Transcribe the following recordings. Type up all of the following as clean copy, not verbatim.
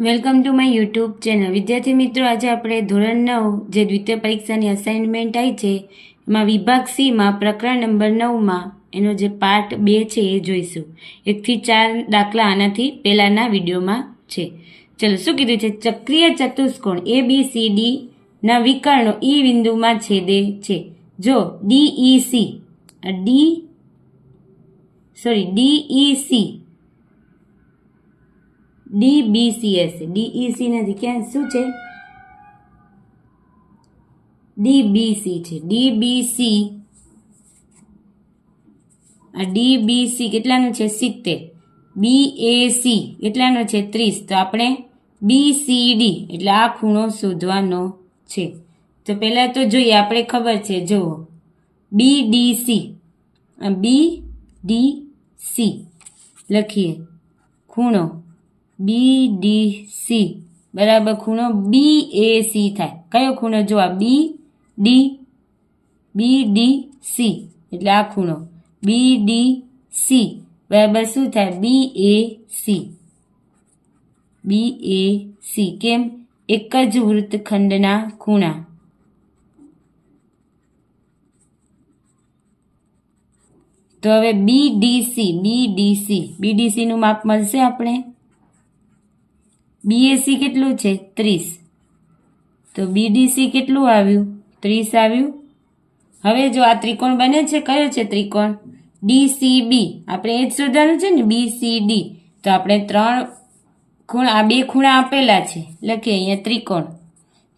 Welcome to my YouTube channel. વિદ્યાર્થી મિત્રો, આજે આપણે ધોરણ 9 જે દ્વિતીય પરીક્ષાની અસાઇનમેન્ટ આવી છે એમાં વિભાગ સીમાં પ્રકરણ નંબર 9માં એનો જે પાર્ટ 2 છે એ જોઈશું. 1 થી 4 દાખલા આનાથી પહેલાંના વિડીયોમાં છે. ચલો, શું કીધું છે? ચક્રીય ચતુષ્કોણ ABCD ના વિકર્ણો E બિંદુમાં છેદે છે. જો DEC DBC હશે. DEC નથી, ક્યાં શું છે? DBC છે. DBC કેટલાનું છે? 70. BAC કેટલાનો છે? 30. તો આપણે BCD એટલે આ ખૂણો શોધવાનો છે. તો પહેલા તો જોઈએ, આપણે ખબર છે, જુઓ BDC લખીએ. ખૂણો BDC બરાબર ખૂણો BAC થાય. કયો ખૂણો? જો આ BDC એટલે આ ખૂણો BDC બરાબર શું થાય? BAC. કેમ? એક જ વૃત્તખંડના ખૂણા. તો હવે BDC નું માપ મળશે આપણે. BAC કેટલું છે? 30. તો BDC કેટલું આવ્યું? 30 આવ્યું. હવે જો આ ત્રિકોણ બને છે, કયો છે ત્રિકોણ? DCB. આપણે એ જ શોધવાનું છે ને, BCD. તો આપણે આ બે ખૂણા આપેલા છે, લખીએ અહીંયા ત્રિકોણ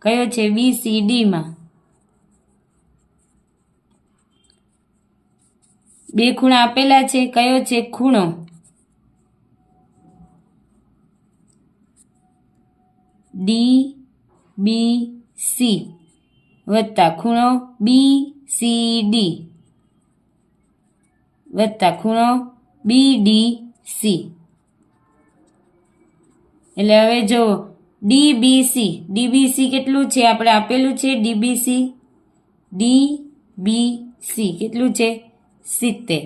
કયો છે? BCD માં બે ખૂણા આપેલા છે, કયો છે? ખૂણો DBC વત્તા ખૂણો BCD વત્તા ખૂણો BDC. એટલે હવે જો DBC કેટલું છે? આપણે આપેલું છે DBC કેટલું છે? 70.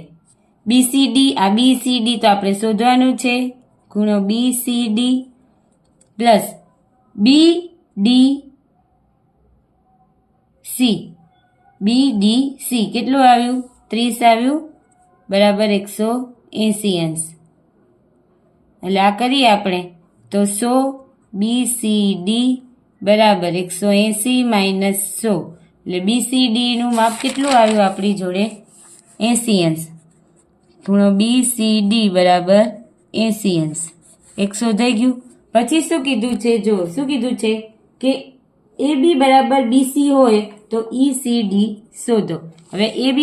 BCD આ BCD તો આપણે શોધવાનું છે. ખૂણો BCD પ્લસ BDC કેટલું આવ્યું? 30 આવ્યું બરાબર 180 અંશ. એટલે આ કરીએ આપણે તો 100 BCD બરાબર 180 માઇનસ 100 એટલે BCD નું માપ કેટલું આવ્યું આપણી જોડે? 80 અંશ. ખૂણો BCD બરાબર 80 અંશ. 100 થઈ ગયું. પછી શું કીધું છે? જો શું કીધું છે કે AB બરાબર BC હોય તો ECD શોધો. હવે AB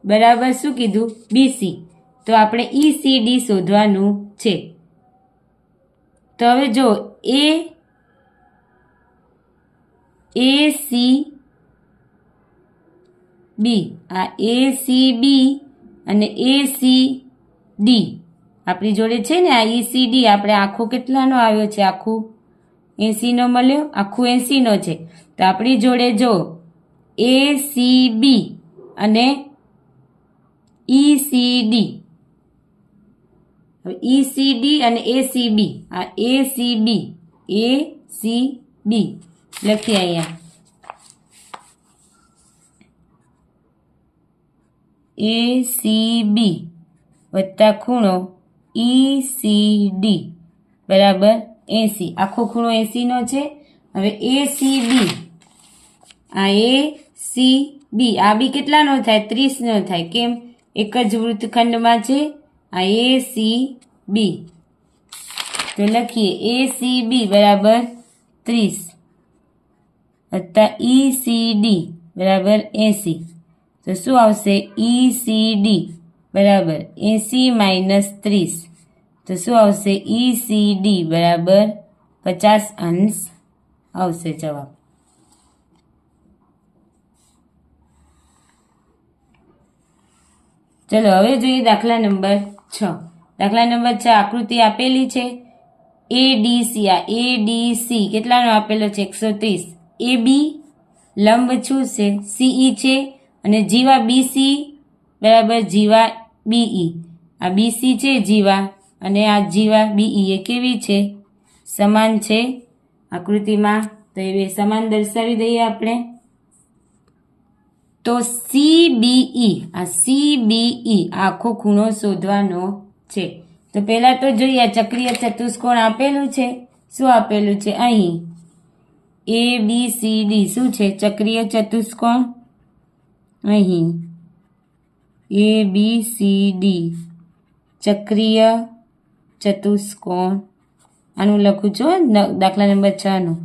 બરાબર શું કીધું? BC. તો આપણે ECD શોધવાનું છે. તો હવે જો ACB અને ACD આપણી જોડે છે ને. આ ECD આપણે આખો કેટલાનો આવ્યો છે? આખું 80 નો મળ્યો. આખું 80 નો છે. તો આપણી જોડે જો ACB અને ECD અને ACB આ ACB લખીએ અહીંયા. ACB વત્તા ખૂણો ECD બરાબર 80. આખો ખૂણો 80 નો છે. હવે ACB આ બી કેટલાનો થાય? 30 નો થાય. કેમ? એક જ વૃત્તખંડમાં છે. આ ACB તો લખીએ ACB બરાબર 30 વત્તા ECD બરાબર 80. તો શું આવશે? ECD બરાબર 80 માઇનસ 30. તો શું આવશે? ECD બરાબર 50 અંશ આવશે જવાબ. ચલો હવે જોઈએ દાખલા નંબર 6. દાખલા નંબર 6 આકૃતિ આપેલી છે. ADC કેટલાનો આપેલો છે? 130. AB લંબ શું છે? CE છે અને જીવા BC બરાબર જીવા BE. આ BC છે જીવા અને આ જીવા BE એ કેવી છે? સમાન છે આકૃતિમાં. તો એ સમાન દર્શાવી દઈએ આપણે. તો CBE, આ CBE આખો ખૂણો શોધવાનો છે. તો પહેલા તો જોઈએ આ ચક્રીય ચતુષ્કોણ આપેલું છે. શું આપેલું છે? અહીં ABCD શું છે? ચક્રીય ચતુષ્કોણ. અહીં ABCD ચક્રીય ચતુષ્કોણ. આનું લખું છું દાખલા નંબર 6 નું.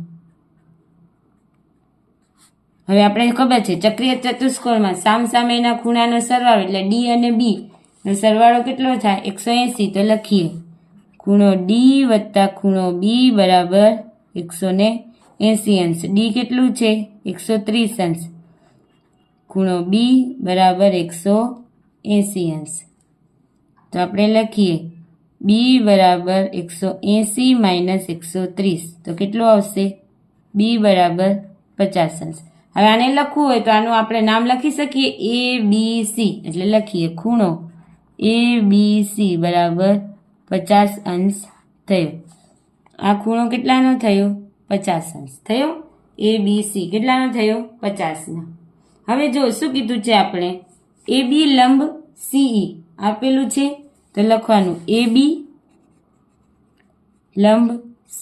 હવે આપણે ખબર છે ચક્રીય ચતુષ્કોણમાં સામસામેના ખૂણાનો સરવાળો એટલે D અને B નો સરવાળો કેટલો થાય? 180. તો લખીએ ખૂણો D વત્તા ખૂણો B બરાબર 180 અંશ. D કેટલું છે? 130 અંશ. ખૂણો B બરાબર 180 અંશ. તો આપણે લખીએ B બરાબર 180 માઇનસ 130. તો કેટલું આવશે? B બરાબર 50 અંશ. હવે આને લખવું હોય તો આનું આપણે નામ લખી શકીએ ABC. એટલે લખીએ ખૂણો ABC બરાબર 50 અંશ થયો. આ ખૂણો કેટલાનો થયો? 50 અંશ થયો. ABC કેટલાનો થયો? 50 નો. હવે જો શું કીધું છે આપણે? AB લંબ CE આપેલું છે. તો લખવાનું AB લંબ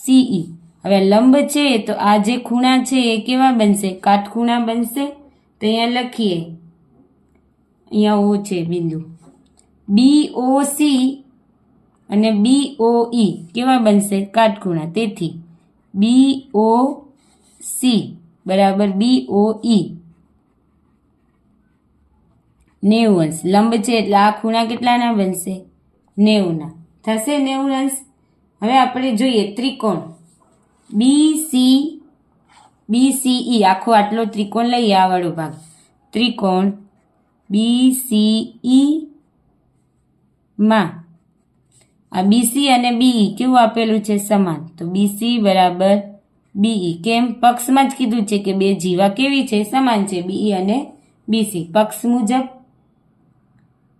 CE. હવે લંબ છે તો આ જે ખૂણા છે એ કેવા બનશે? કાટખૂણા બનશે. તો અહીંયા લખીએ, અહીંયા O છે બિંદુ. BOC અને BOE કેવા બનશે? કાટખૂણા. તેથી BOC બરાબર BOE 90 અંશ. લંબ છે એટલે આ ખૂણા કેટલાના બનશે? 90 ના થશે. 90 અંશ. હવે આપણે જોઈએ ત્રિકોણ BCE આખો આટલો ત્રિકોણ લઈએ આ વાળો ભાગ. ત્રિકોણ BCE માં આ BC અને BE કેવું આપેલું છે? સમાન. તો BC બરાબર BE. કેમ? પક્ષમાં જ કીધું છે કે બે જીવા કેવી છે? સમાન છે. BE અને BC પક્ષ મુજબ.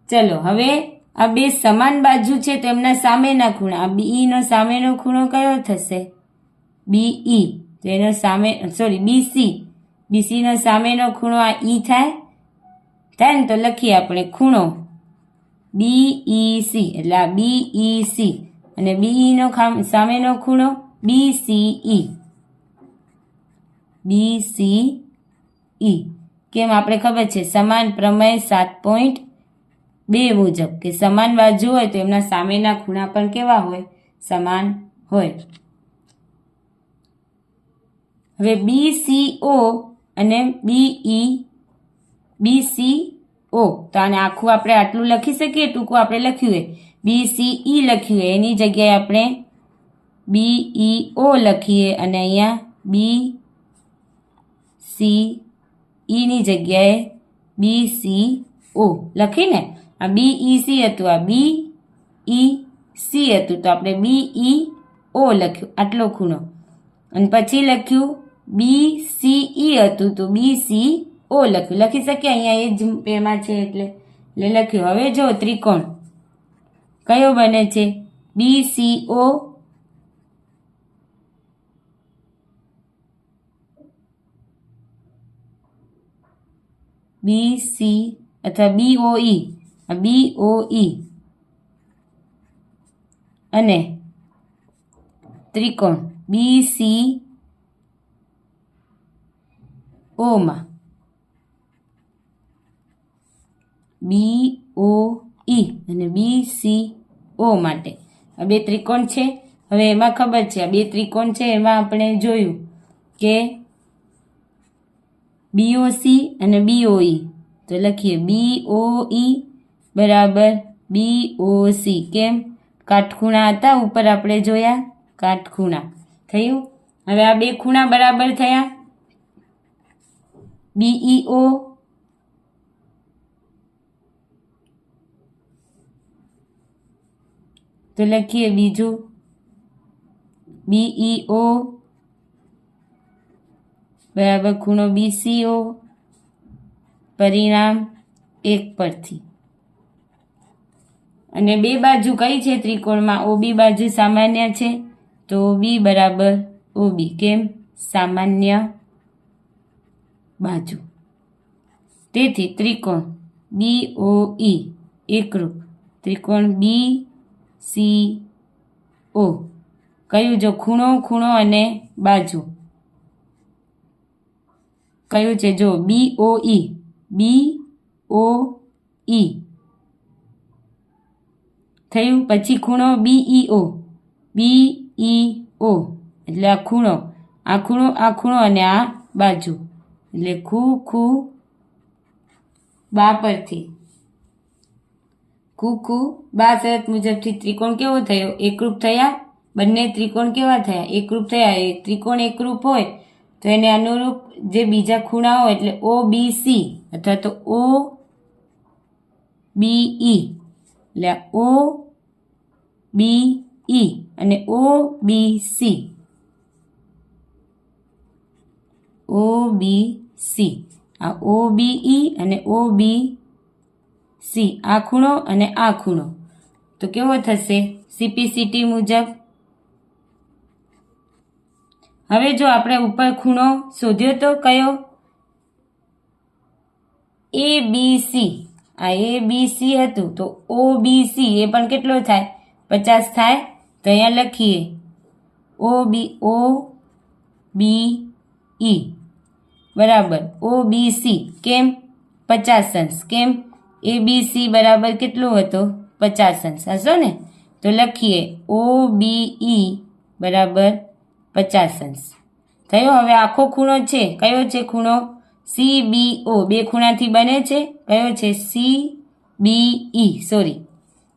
ચલો હવે આ બે સમાન બાજુ છે તેમના સામેના ખૂણા. આ BE નો સામેનો ખૂણો કયો થશે? BE. તો એનો BC નો સામેનો ખૂણો આ E થાય ને. તો લખીએ આપણે ખૂણો BEC એટલે આ BEC અને BE નો સામેનો ખૂણો BCE. કેમ? આપણે ખબર છે સમાન પ્રમેય 7.2 મુજબ કે સમાન બાજુ હોય તો એમના સામેના ખૂણા પણ કેવા હોય? સમાન હોય. હવે BCO અને BCO તો આને આખું આપણે આટલું લખી શકીએ. ટૂંકું આપણે લખ્યું હોય BCE લખ્યું હોય એની જગ્યાએ આપણે BEO લખીએ અને અહીંયા BCE ની જગ્યાએ BCO લખીને આ BEC હતું, આ BEC હતું તો આપણે BEO લખ્યું આટલો ખૂણો. અને પછી લખ્યું BCE હતું તો BCO લખ્યું. લખી શકીએ અહીંયા એ જ એમાં છે એટલે લખ્યું. હવે જો ત્રિકોણ કયો બને છે? BCO BC અથવા BOE અને ત્રિકોણ BCO માં BOE અને BCO માટે આ બે ત્રિકોણ છે. હવે એમાં ખબર છે આ બે ત્રિકોણ છે એમાં આપણે જોયું કે BOC અને BOE. તો લખીએ BOE બરાબર BOC. કેમ? કાટખૂણા હતા ઉપર આપણે જોયા કાટખૂણા થયું. હવે આ બે ખૂણા બરાબર થયા. BEO તો લખીએ બીજું BEO બરાબર ખૂણો BCO. પરિણામ 1 પરથી. અને બે બાજુ કઈ છે ત્રિકોણમાં? OB બાજુ સામાન્ય છે, તો OB બરાબર OB. કેમ? સામાન્ય બાજુ. તેથી ત્રિકોણ BOE એકરૂપ. ત્રિકોણ BCO કયું? જો ખૂણો ખૂણો અને બાજુ કયું છે? જો BOE થયું. પછી ખૂણો BEO એટલે આ ખૂણો અને આ બાજુ એટલે ખૂ બા પરથી ખૂ બા શરત મુજબથી ત્રિકોણ કેવો થયો? એકરૂપ થયા. બંને ત્રિકોણ કેવા થયા? એકરૂપ થયા. એ ત્રિકોણ એકરૂપ હોય તો એને અનુરૂપ જે બીજા ખૂણા હોય એટલે OBC અથવા તો OBE એટલે OBE અને OBC આ OBE અને OBC આ ખૂણો અને આ ખૂણો તો કેવો થશે? CPCT મુજબ. હવે જો આપણે ઉપર ખૂણો શોધ્યો તો કયો? ABC. આ ABC હતું તો OBC એ પણ કેટલો થાય? 50 થાય. તો અહીંયા લખીએ OBE બરાબર OBC. કેમ? 50 અંશ. કેમ? ABC બરાબર કેટલું હતો? 50 અંશ હશો ને? તો લખીએ OBE બરાબર 50 અંશ થયો. હવે આખો ખૂણો છે કયો છે? ખૂણો CBO. બે ખૂણાથી બને છે. કયો છે? CBE.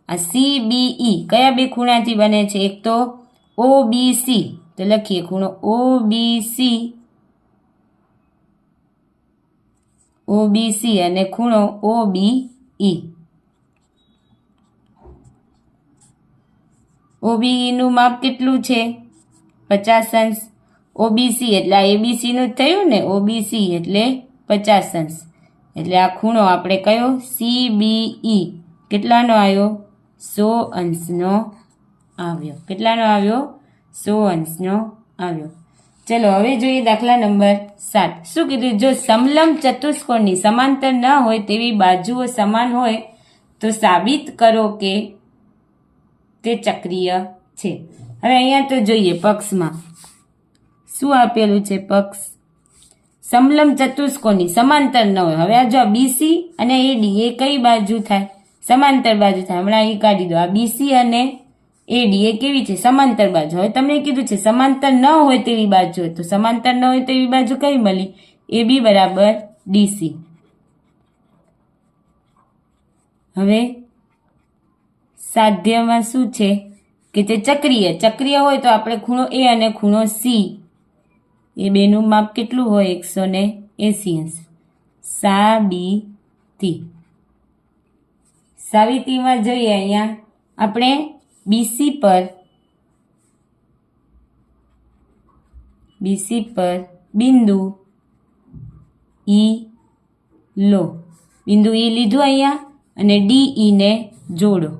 આ CBE કયા બે ખૂણાથી બને છે? એક તો OBC. તો લખીએ ખૂણો OBC અને ખૂણો OBE. OBE નું માપ કેટલું છે? 50 અંશ. OBC એટલે આ ABC નું જ થયું ને? OBC એટલે 50 અંશ. એટલે આ ખૂણો આપણે કયો? CBE કેટલાનો આવ્યો? 100 અંશનો આવ્યો. કેટલાનો આવ્યો? 100 અંશનો આવ્યો. ચલો હવે જોઈએ દાખલા નંબર 7. શું કીધું? જો સમલંબ ચતુષ્કોણની સમાંતર ન હોય તેવી બાજુઓ સમાન હોય તો સાબિત કરો કે તે ચક્રીય છે. હવે અહીંયા તો જોઈએ પક્ષમાં શું આપેલું છે? પક્ષ સમલંબ ચતુષ્કોણની સમાંતર ન હોય. હવે આ જો BC અને AD એ કઈ બાજુ થાય? સમાંતર બાજુ થાય. હમણાં અહીં કાઢી દો. આ BC અને AD એ કેવી છે? સમાંતર બાજુ. હવે તમને કીધું છે સમાંતર ન હોય તેવી બાજુ હોય તો સમાંતર ન હોય તેવી બાજુ કઈ મળી? AB બરાબર DC. હવે સાધ્યમાં શું છે કે તે ચક્રીય હોય તો આપણે ખૂણો A અને ખૂણો C એ બેનું માપ કેટલું હોય? 180 અંશ. સાબિતીમાં જોઈએ અહીંયા આપણે BC પર બિંદુ E લો. બિંદુ E લીધું અહીંયા અને DE ને જોડો.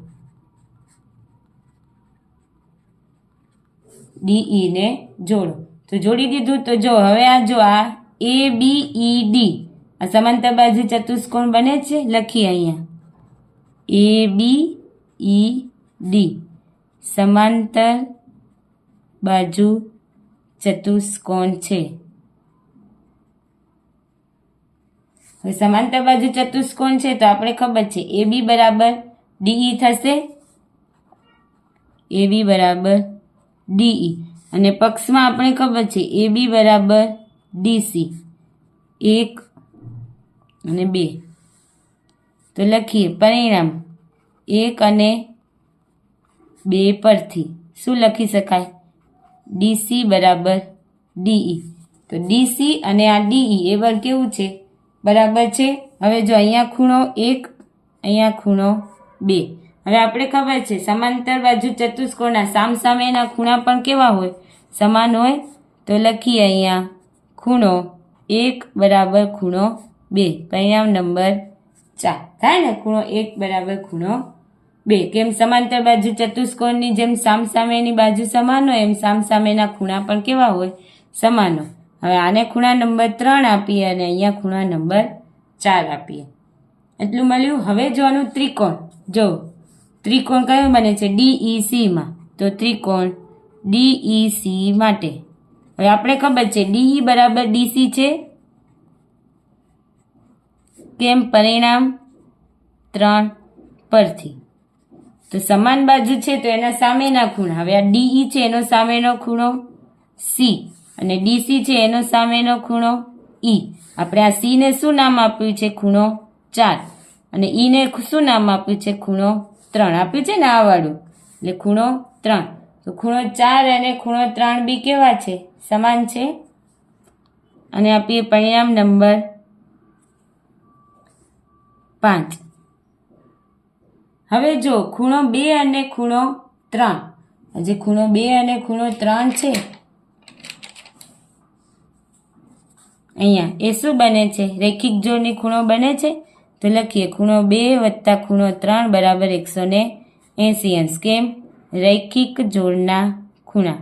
તો જોડી દીધું. તો જો હવે આ જો આ ABED આ સમાંતર બાજુ ચતુષ્કોણ બને છે. લખીએ અહીંયા ABED સમાંતર બાજુ ચતુષ્કોણ છે. હવે સમાંતર બાજુ ચતુષ્કોણ છે તો આપણે ખબર છે AB બરાબર DE થશે. AB બરાબર DE અને પક્ષમાં આપણે ખબર છે AB બરાબર DC 1 અને 2. તો લખીએ પરિણામ 1 અને 2 પરથી શું લખી શકાય? DC બરાબર DE. તો DC અને આ DE એ પણ કેવું છે? બરાબર છે. હવે જો અહીંયા ખૂણો 1 અહીંયા ખૂણો 2. હવે આપણે ખબર છે સમાંતર બાજુ ચતુષ્કોણના સામસામેના ખૂણા પણ કેવા હોય? સમાન હોય. તો લખીએ અહીંયા ખૂણો 1 બરાબર ખૂણો 2. પરિણામ નંબર 4 થાય ને? ખૂણો 1 બરાબર ખૂણો 2 કેમ સમાંતર બાજુ ચતુષ્કોણની જેમ સામસામેની બાજુ સમાન હોય એમ સામસામેના ખૂણા પણ કેવા હોય? સમાન હોય. હવે આને ખૂણા નંબર 3 આપીએ અને અહીંયા ખૂણા નંબર 4 આપીએ. એટલું મળ્યું. હવે જોવાનું ત્રિકોણ. જો ત્રિકોણ કયો બને છે? DEC માં. તો ત્રિકોણ DEC માટે હવે આપણે ખબર છે DE બરાબર DC છે. કેમ? પરિણામ 3 પરથી. તો સમાન બાજુ છે તો એના સામેના ખૂણા. હવે આ DE છે એનો સામેનો ખૂણો C અને DC છે એનો સામેનો ખૂણો E. આપણે આ C ને શું નામ આપ્યું છે? ખૂણો 4 અને E ને શું નામ આપ્યું છે? ખૂણો 3 આપ્યું છે ને આ વાળું, એટલે ખૂણો 3. તો ખૂણો 4 અને ખૂણો 3 બી કેવા છે? સમાન છે. અને આપીએ પરિણામ નંબર 5. હવે જો ખૂણો 2 અને ખૂણો 3, જે ખૂણો 2 અને ખૂણો 3 છે અહીંયા એ શું બને છે? રેખિક જોડની ખૂણો બને છે. તો લખીએ ખૂણો 2 વત્તા ખૂણો 3 બરાબર 180 અંશ. કેમ? રૈખિક જોડના ખૂણા.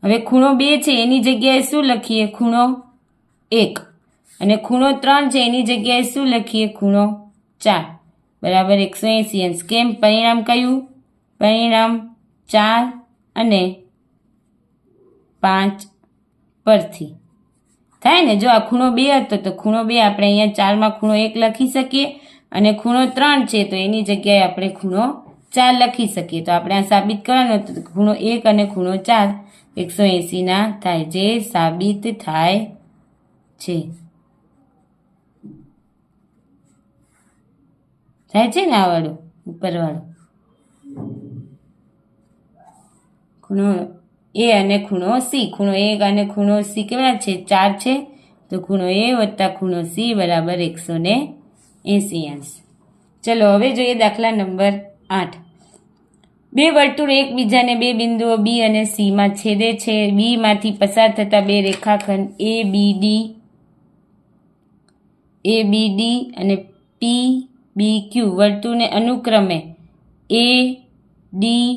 હવે ખૂણો 2 છે એની જગ્યાએ શું લખીએ? ખૂણો 1 અને ખૂણો 3 છે એની જગ્યાએ શું લખીએ? ખૂણો 4 બરાબર 180 અંશ. કેમ? પરિણામ કયું? પરિણામ 4 અને 5 પરથી થાય ને. જો આ ખૂણો 2 હતો તો ખૂણો 2 આપણે અહીંયા 4 માં ખૂણો 1 લખી શકીએ અને ખૂણો 3 છે તો એની જગ્યાએ આપણે ખૂણો 4 લખી શકીએ. તો આપણે આ સાબિત કરવાનું હતું. ખૂણો 1 અને ખૂણો 4 180 ના થાય, જે સાબિત થાય છે. થાય છે ને આ વાળું ઉપરવાળું ખૂણો A અને ખૂણો C. ખૂણો 1 અને ખૂણો C કેવા છે? 4 છે. તો ખૂણો A વત્તા ખૂણો C બરાબર 180 અંશ. ચલો હવે જોઈએ દાખલા નંબર 8. 2 વર્તુળ એકબીજાને 2 બિંદુઓ B અને C માં છેદે છે. B માંથી પસાર થતા 2 રેખાખંડ ABD અને PBQ વર્તુળને અનુક્રમે ADPQ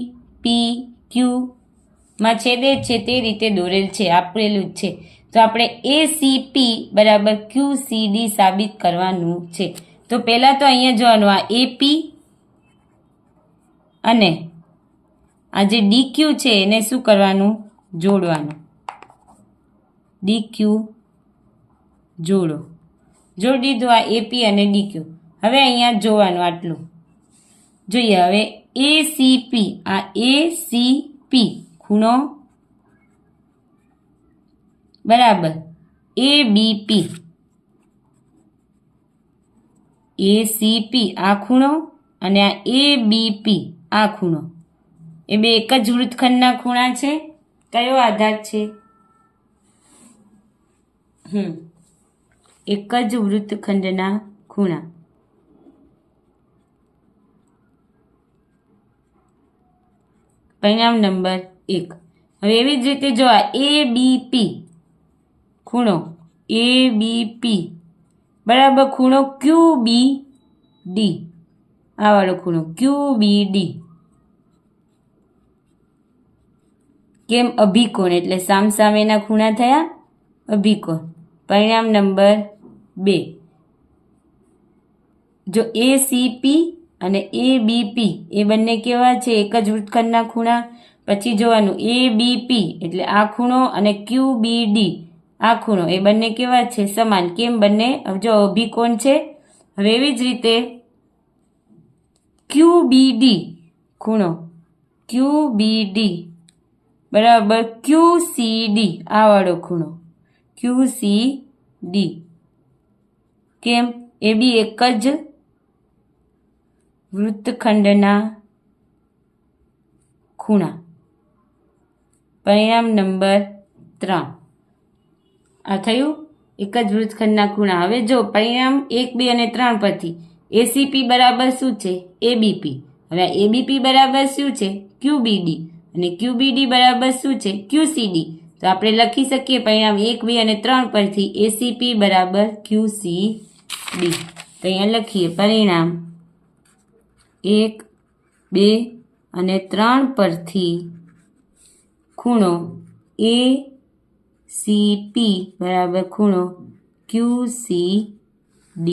માં છેદે છે તે રીતે દોરેલ છે, આપેલું છે. તો આપણે ACP બરાબર QCD સાબિત કરવાનું છે. તો પહેલા તો અહીંયા જોવાનું આ AP અને આ જે DQ છે એને શું કરવાનું? જોડવાનું. DQ જોડો. જોડી દીધું આ AP અને DQ. હવે અહીંયા જોવાનું આટલું જોઈએ. હવે ACP, આ ACP ખૂણો બરાબર ABP, ACP આ ખૂણો અને આ ABP આ ખૂણો, એ બે એક જ વૃત્તખંડના ખૂણા છે. કયો આધાર છે? એક જ વૃત્તખંડના ખૂણા. પરિણામ નંબર 1. હવે એવી જ રીતે જો આ ABP ખૂણો ABP બરાબર ખૂણો QBD, આ વાળો ખૂણો QBD. કેમ? અભિકોણ એટલે સામસામેના ખૂણા થયા અભિકોણ. પરિણામ નંબર 2. જો ACP અને ABP એ બંને કેવા છે? એક જ વૃત્તખંડના ખૂણા. પછી જોવાનું ABP એટલે આ ખૂણો અને QBD આ ખૂણો, એ બંને કેવા છે? સમાન. કેમ? બંને જો અભિકોણ છે. હવે એવી જ રીતે QBD ખૂણો QBD બરાબર QCD આ વાળો ખૂણો QCD. કેમ? એ બી એક જ વૃત્તખંડના ખૂણા. પરિણામ નંબર 3. આ થયું એક જ વૃત્તખંડના ખૂણા. હવે જો પરિણામ 1, 2 અને 3 પરથી ACP બરાબર શું છે? ABP. હવે ABP બરાબર શું છે? QBD અને QBD બરાબર શું છે? QCD. તો આપણે લખી શકીએ પરિણામ 1, 2 અને 3 પરથી એસીપી બરાબર QCD. તો અહીંયા લખીએ પરિણામ 1, 2 અને 3 પરથી ખૂણો ACP બરાબર ખૂણો QCD.